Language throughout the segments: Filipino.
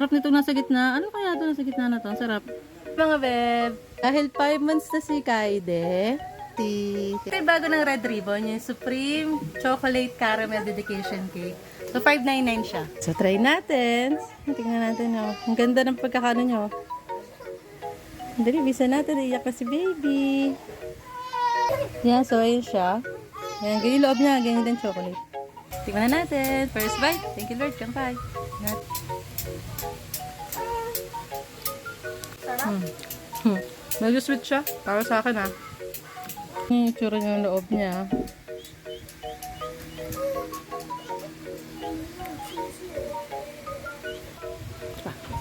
Sarap nito nasa gitna. Ano kaya ito nasa gitna na to? Ang sarap. Mga beb, dahil 5 months na si Kaide, may bago ng Red Ribbon, yung Supreme Chocolate Caramel Dedication Cake. So, 599 siya. So, try natin. Tingnan natin, oh. Ang ganda ng pagkakano nyo. Dali, bisa natin. Iyak ka si baby. Yan, so, ayun siya. Yan, ganyan yung loob niya. Ganyan din chocolate. Tingnan na natin. First bite. Thank you, Lord. Kampay. Medyo sweet siya. Para sa akin, ah. Yung itsura niya yung loob niya.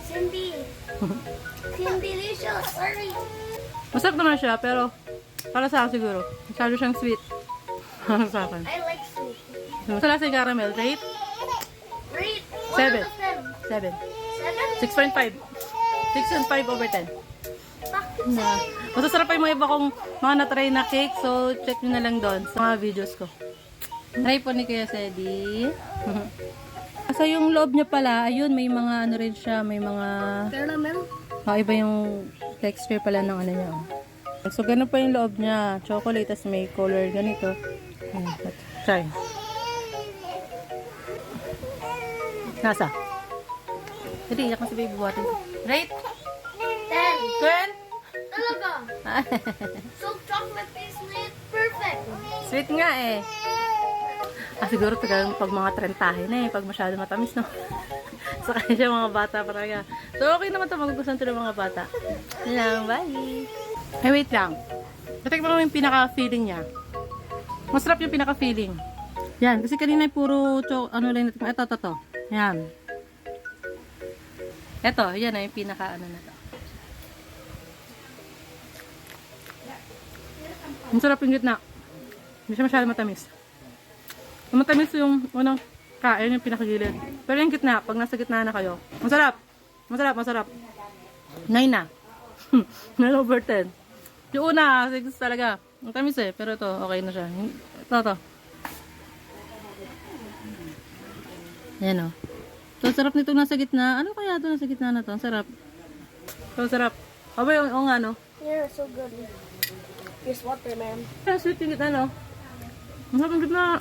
Cindy. Cream delicious. Sorry. Masarap naman siya, pero para sa akin siguro. Masyado siyang sweet. Para sa akin. I like sweet. Sa lasa yung caramel, rate? Rate. 7. 7. 7. 6.5. 6.5 over 10. Na. Masasarap pa yung mga iba kong mga na-try na cake. So, check nyo na lang doon sa mga videos ko. Try po ni Kuya Sedi. Kasi yung loob niya pala, ayun, may mga ano rin siya, may mga... Caramel. Iba yung texture pala ng ano niya. So, ganun pa yung loob niya. Chocolate, tas may color ganito. Try. Nasa? Hindi, iyak na si baby buhatin. Right? 10. 10? Talaga. So, chocolate is sweet. Perfect. Sweet nga eh. Siguro tagal pag mga trentahe na eh. Pag masyado matamis, no? So, kaya siya mga bata pa talaga. So, okay naman ito. Magugustuhan ito ng mga bata. Yun lang. Bye! Ay, wait lang. Natikman mo yung pinaka-feeling niya. Masarap yung pinaka-feeling. Yan. Kasi kanina puro ano lang natin. Ito. Yan. Ito. Yan na yung pinaka-ano na to. Ang sarap yung gitna. Hindi siya masyado matamis. Yung matamis yung unang kain, yung pinakagilid. Pero yung gitna, pag nasa gitna na kayo, masarap. Masarap. 9 na. 9 over 10. Yung una, 6 talaga. Ang tamis eh. Pero ito, okay na siya. Ito. Yan o. So, sarap nito nasa gitna. Ano kaya ito nasa gitna na to? Ang sarap. So, sarap. Abay, o nga no? Yeah, so good. Here's water, man. Sweet yung gitna no? Ang sarap yung gitna.